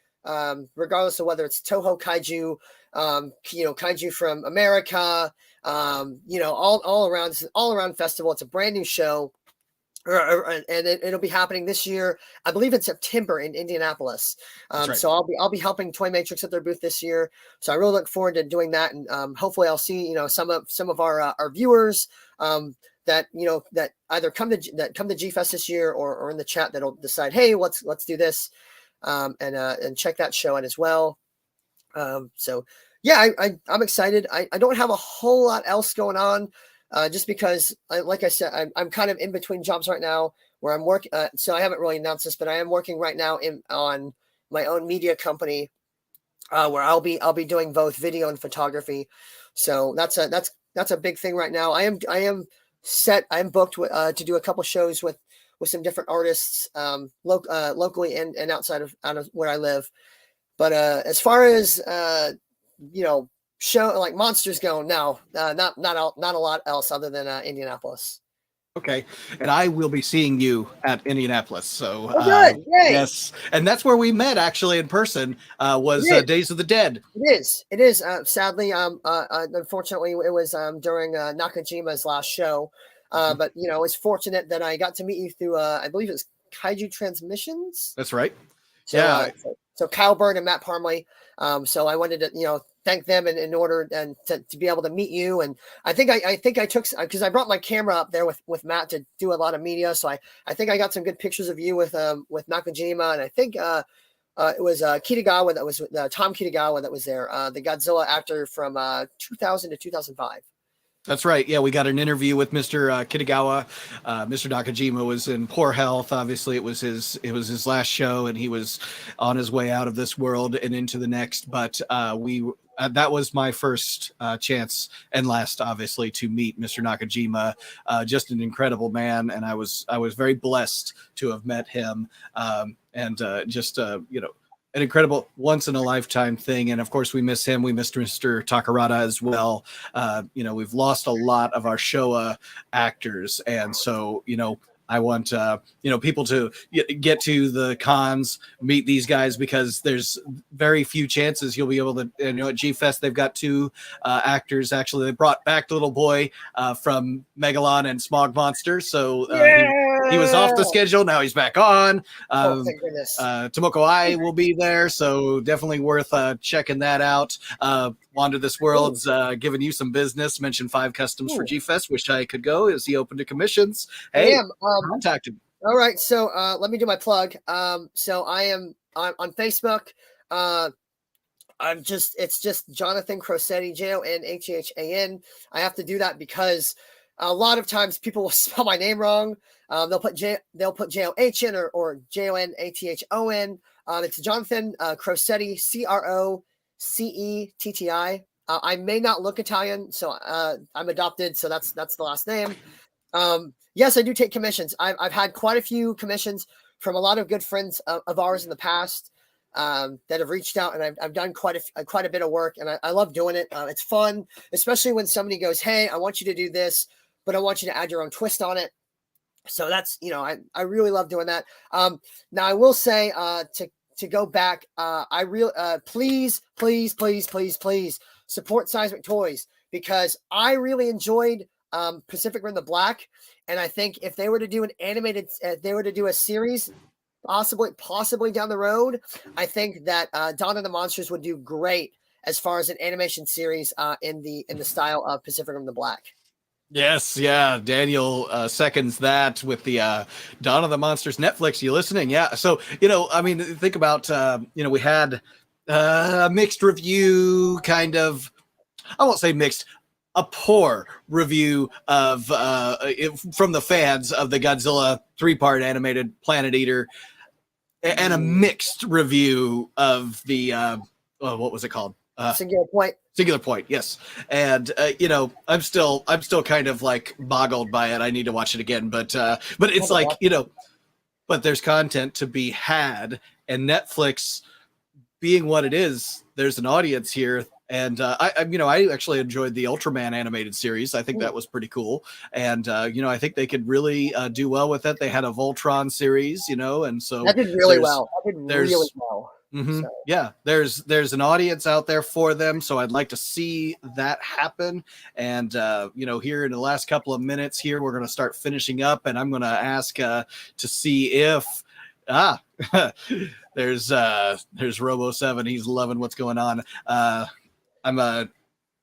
regardless of whether it's Toho kaiju, kaiju from America, all around festival. It's a brand new show, and it'll be happening this year. I believe in September in Indianapolis. Right. So I'll be helping Toy Matrix at their booth this year. So I really look forward to doing that, and hopefully I'll see some of our viewers that either come to G Fest this year or in the chat that'll decide, hey, let's do this. And check that show out as well. So yeah, I'm excited. I don't have a whole lot else going on, just because, like I said, I'm kind of in between jobs right now where I'm working. So I haven't really announced this, but I am working right now on my own media company, where I'll be doing both video and photography. So that's a big thing right now. I am booked to do a couple shows with some different artists, locally and outside of where I live. But as far as show like monsters go, no, not a lot else other than Indianapolis. Okay, and I will be seeing you at Indianapolis. So good. Yes, and that's where we met actually in person. Was Days of the Dead. It is. Sadly, unfortunately, it was during Nakajima's last show. But it was fortunate that I got to meet you through I believe it was Kaiju Transmissions. That's right. So, so Kyle Bird and Matt Parmley. So I wanted to thank them in order and to be able to meet you. And I think I took, because I brought my camera up there with Matt to do a lot of media. So I think I got some good pictures of you with Nakajima, and I think it was Kitagawa that was Tom Kitagawa that was there, the Godzilla actor from 2000 to 2005. That's right. Yeah, we got an interview with Mr. Kitagawa. Mr. Nakajima was in poor health. Obviously, it was his last show, and he was on his way out of this world and into the next. But that was my first chance and last, obviously, to meet Mr. Nakajima. Just an incredible man, and I was very blessed to have met him. An incredible once-in-a-lifetime thing. And, of course, we miss him. We missed Mr. Takarada as well. We've lost a lot of our Showa actors. And so, I want, people to get to the cons, meet these guys, because there's very few chances you'll be able to, at G-Fest, they've got two actors. Actually, they brought back the little boy from Megalon and Smog Monster. So he was off the schedule. Now he's back on. Thank goodness. Tomoko Ai will be there. So definitely worth checking that out. Wander This World's giving you some business. Mentioned 5 Customs for G-Fest. Wish I could go. Is he open to commissions? Hey, contact him. All right. So let me do my plug. So I am on Facebook. it's just Jonathan Crosetti, Jonathan. I have to do that because a lot of times people will spell my name wrong. They'll put Joh in or Jonathon. It's Jonathan Crosetti, Crocetti. I may not look Italian, so I'm adopted, so that's the last name. Yes, I do take commissions. I've had quite a few commissions from a lot of good friends of ours in the past that have reached out, and I've done quite a bit of work, and I love doing it. It's fun, especially when somebody goes, "Hey, I want you to do this, but I want you to add your own twist on it." So that's, I really love doing that. Now I will say to go back, please support Seismic Toys, because I really enjoyed Pacific Rim the Black, and I think if they were to do a series, possibly down the road, I think that Dawn of the Monsters would do great as far as an animation series in the style of Pacific Rim the Black. Yes, yeah. Daniel seconds that with the Dawn of the Monsters Netflix. You listening? Yeah. So, I mean, think about, we had a mixed review, kind of, I won't say mixed, a poor review of from the fans of the Godzilla 3-part animated Planet Eater, and a mixed review of the, what was it called? Singular Point, yes. And I'm still kind of like boggled by it. I need to watch it again, but it's like, but there's content to be had, and Netflix being what it is, there's an audience here. And I actually enjoyed the Ultraman animated series. I think that was pretty cool. And I think they could really do well with it. They had a Voltron series, and so that did really well. Mm-hmm. So. Yeah, there's an audience out there for them, so I'd like to see that happen. And here in the last couple of minutes here, we're going to start finishing up, and I'm going to ask to see if there's Robo 7. He's loving what's going on. I'm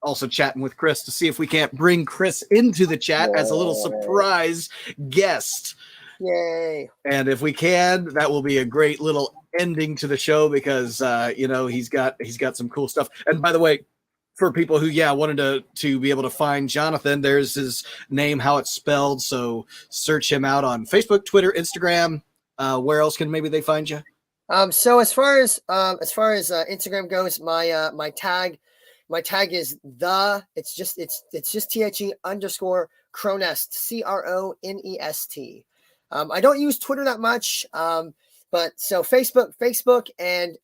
also chatting with Chris to see if we can't bring Chris into the chat as a little surprise guest. Yay! And if we can, that will be a great little ending to the show, because he's got some cool stuff. And by the way, for people who wanted to be able to find Jonathan, there's his name, how it's spelled. So search him out on Facebook, Twitter, Instagram. Where else can maybe they find you? So as far as Instagram goes, my tag is it's just THE_Cronest, CRONEST. I don't use Twitter that much. But so Facebook and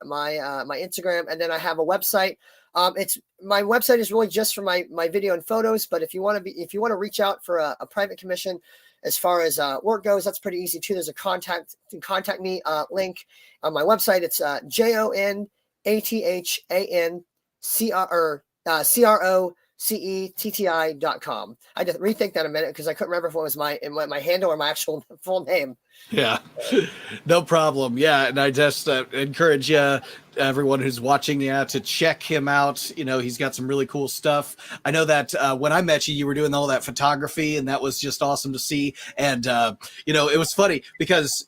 my Instagram, and then I have a website. My website is really just for my video and photos. But if you want to reach out for a private commission, as far as work goes, that's pretty easy too. There's a contact me link on my website. It's JONATHAN CROCETTI.com. I had to rethink that a minute because I couldn't remember if it was my handle or my actual full name. Yeah, no problem. Yeah, and I just encourage everyone who's watching to check him out. He's got some really cool stuff. I know that when I met you, you were doing all that photography, and that was just awesome to see. And it was funny because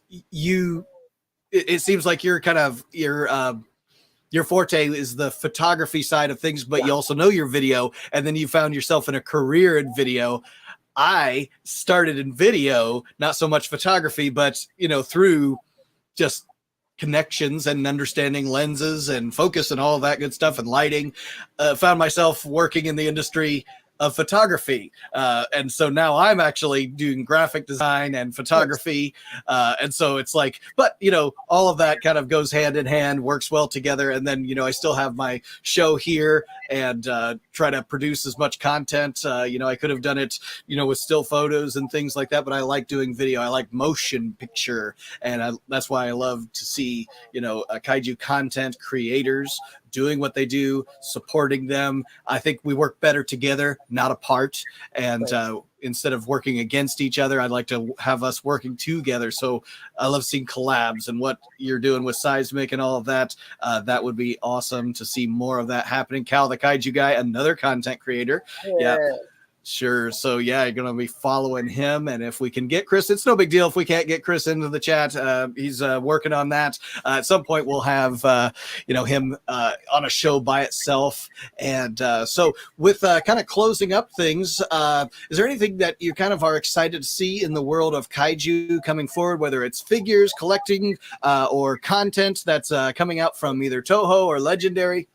it seems like you're kind of your forte is the photography side of things, but you also know your video, and then you found yourself in a career in video. I started in video, not so much photography, but, through just connections and understanding lenses and focus and all of that good stuff and lighting, found myself working in the industry of photography. And so now I'm actually doing graphic design and photography. And so it's like, but, all of that kind of goes hand in hand, works well together. And then, I still have my show here and try to produce as much content. I could have done it, with still photos and things like that, but I like doing video. I like motion picture. And that's why I love to see, kaiju content creators doing what they do, supporting them. I think we work better together, not apart. And instead of working against each other, I'd like to have us working together. So I love seeing collabs, and what you're doing with Seismic and all of that. That would be awesome to see more of that happening. Cal, the Kaiju Guy, another content creator. Yeah. Sure. So yeah, you're going to be following him, and if we can get Chris, it's no big deal if we can't get Chris into the chat. He's working on that. At some point, we'll have him on a show by itself. And so, with kind of closing up things, is there anything that you kind of are excited to see in the world of kaiju coming forward? Whether it's figures, collecting, or content that's coming out from either Toho or Legendary?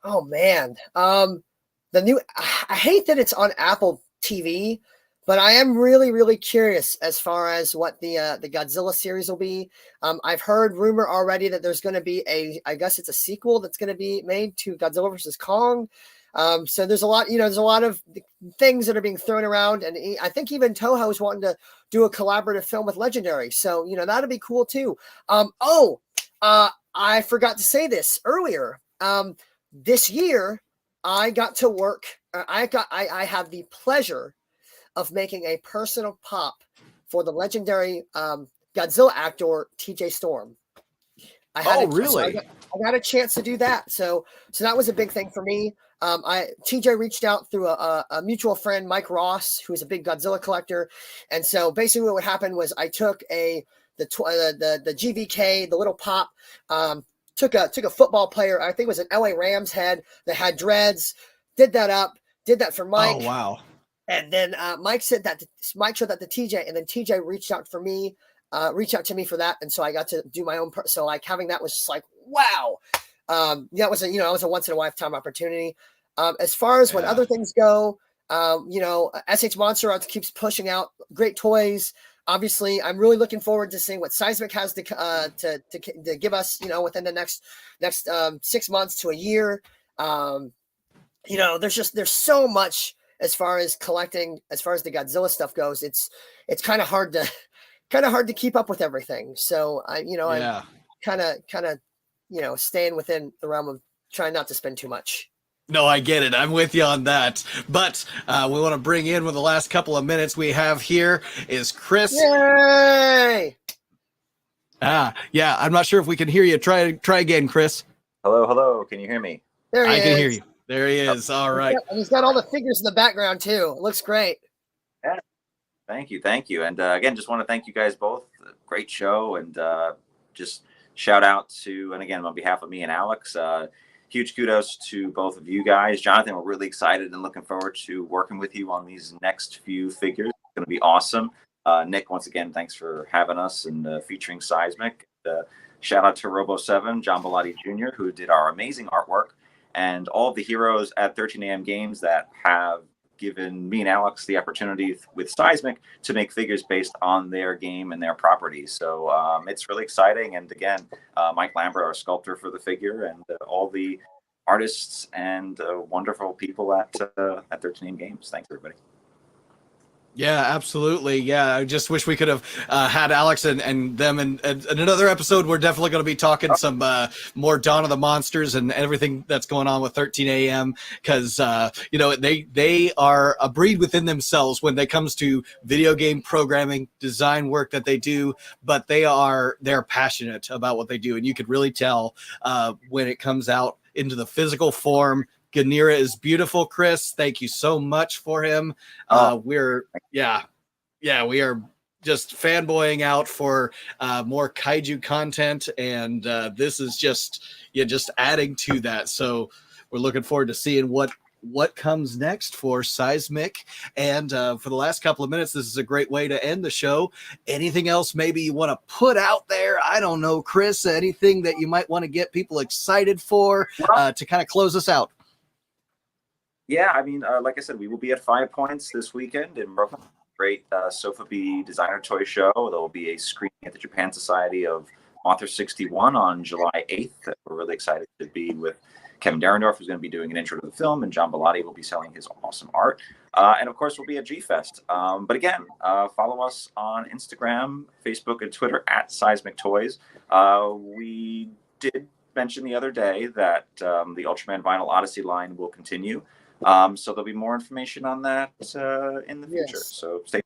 Oh man. I hate that it's on Apple TV, but I am really, really curious as far as what the Godzilla series will be. I've heard rumor already that there's going to be I guess it's a sequel that's going to be made to Godzilla versus Kong. So there's a lot, there's a lot of things that are being thrown around, and I think even Toho is wanting to do a collaborative film with Legendary. So that'd be cool too. I forgot to say this earlier. This year, I got to work. I have the pleasure of making a personal pop for the legendary Godzilla actor TJ Storm. Really? I got a chance to do that. So that was a big thing for me. TJ reached out through a mutual friend, Mike Ross, who's a big Godzilla collector, and so basically what happened was I took the GVK, the little pop. Took a football player, I think it was an LA Rams head that had dreads, did that for Mike. Oh, wow. And then Mike showed that to TJ, and then TJ reached out to me for that. And so I got to do my own, so like having that was just like, wow. That was a once in a lifetime opportunity. As far as when other things go, SH Monster keeps pushing out great toys. Obviously, I'm really looking forward to seeing what Seismic has to give us, within the next 6 months to a year. There's so much as far as collecting, as far as the Godzilla stuff goes. It's kind of hard to keep up with everything. So I'm kind of staying within the realm of trying not to spend too much. No, I get it. I'm with you on that. But we want to bring in with the last couple of minutes we have here is Chris. Yay! Yeah. I'm not sure if we can hear you. Try again, Chris. Hello. Can you hear me? There he is. I can hear you. There he is. All right. And he's got all the figures in the background too. It looks great. Yeah. Thank you. And again, just want to thank you guys both. Great show, and just shout out to, and again, on behalf of me and Alex, huge kudos to both of you guys. Jonathan, we're really excited and looking forward to working with you on these next few figures. It's going to be awesome. Nick, once again, thanks for having us and featuring Seismic. Shout out to Robo7, John Bellotti Jr., who did our amazing artwork, and all of the heroes at 13 AM Games that have given me and Alex the opportunity with Seismic to make figures based on their game and their properties. So it's really exciting. And again, Mike Lambert, our sculptor for the figure, and all the artists and wonderful people at 13 AM Games. Thanks, everybody. Yeah, absolutely. Yeah, I just wish we could have had Alex and them in another episode. We're definitely going to be talking some more Dawn of the Monsters and everything that's going on with 13 AM, because they are a breed within themselves when it comes to video game programming, design work that they do, but they're passionate about what they do, and you could really tell when it comes out into the physical form. Ganira is beautiful, Chris. Thank you so much for him. We are just fanboying out for more kaiju content, and this is just adding to that. So we're looking forward to seeing what comes next for Seismic. And for the last couple of minutes, this is a great way to end the show. Anything else maybe you want to put out there? I don't know, Chris, anything that you might want to get people excited for to kind of close us out? Yeah, I mean, like I said, we will be at 5 Points this weekend in Brooklyn. Great Sotheby designer toy show. There will be a screening at the Japan Society of Author 61 on July 8th. We're really excited to be with Kevin Derendorf, who's going to be doing an intro to the film, and John Bellotti will be selling his awesome art. And of course, we'll be at G-Fest. But again, follow us on Instagram, Facebook, and Twitter at Seismic Toys. We did mention the other day that the Ultraman Vinyl Odyssey line will continue. So there'll be more information on that in the future. Yes. So stay.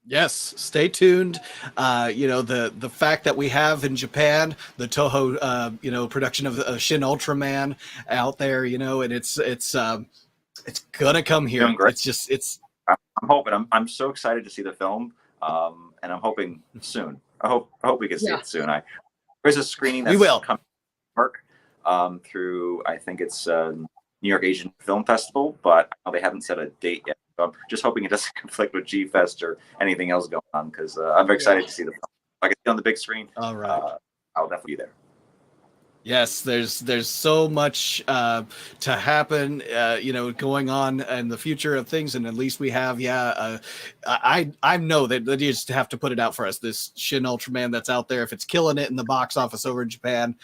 Yes, stay tuned. The fact that we have in Japan the Toho production of Shin Ultraman out there, and it's It's gonna come here. Doing great. I'm hoping. I'm so excited to see the film, and I'm hoping soon. I hope we can see it soon. There's a screening that's coming to work through, I think it's New York Asian Film Festival, but they haven't set a date yet. So I'm just hoping it doesn't conflict with G Fest or anything else going on, because I'm very excited to see the film. If I can see on the big screen, all right. I'll definitely be there. Yes, there's so much to happen, going on in the future of things, and at least we have, I know that you just have to put it out for us. This Shin Ultraman that's out there, if it's killing it in the box office over in Japan,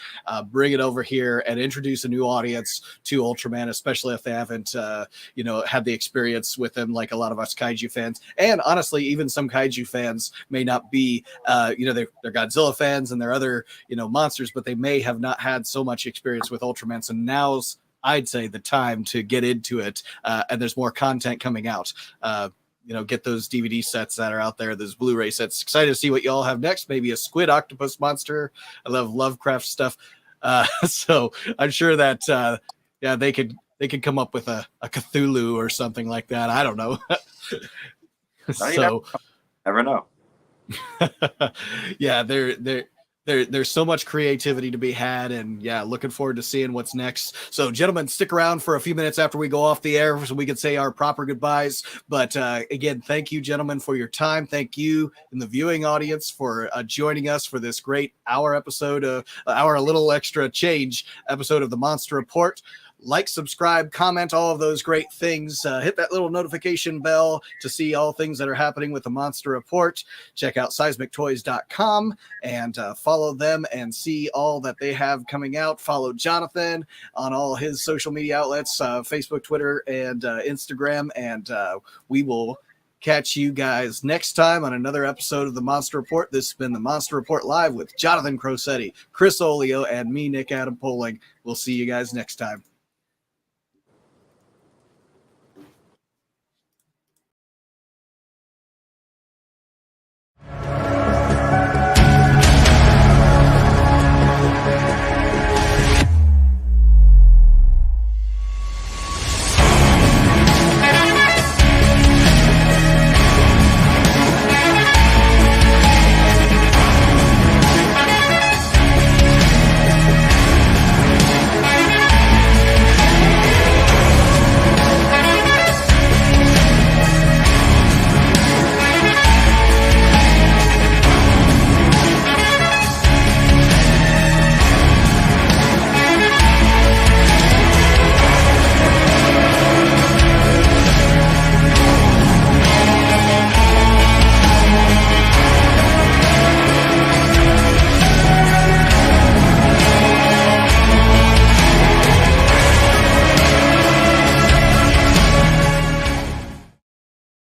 bring it over here and introduce a new audience to Ultraman, especially if they haven't, had the experience with him like a lot of us kaiju fans. And honestly, even some kaiju fans may not be, they're Godzilla fans and they're other, monsters, but they may have not had so much experience with Ultraman. So now's, I'd say, the time to get into it. And there's more content coming out. Get those DVD sets that are out there, those Blu-ray sets. Excited to see what y'all have next. Maybe a squid octopus monster. I love Lovecraft stuff. So I'm sure that, they could come up with a Cthulhu or something like that. I don't know. Never know. Yeah, there's so much creativity to be had, and looking forward to seeing what's next. So gentlemen, stick around for a few minutes after we go off the air so we can say our proper goodbyes. But again, thank you, gentlemen, for your time. Thank you in the viewing audience for joining us for this great hour episode, a little extra change episode of the Monster Report. Like, subscribe, comment, all of those great things. Hit that little notification bell to see all things that are happening with the Monster Report. Check out seismictoys.com and follow them and see all that they have coming out. Follow Jonathan on all his social media outlets, Facebook, Twitter, and Instagram. And we will catch you guys next time on another episode of the Monster Report. This has been the Monster Report Live with Jonathan Crosetti, Chris Olio, and me, Nick Adam Poling. We'll see you guys next time.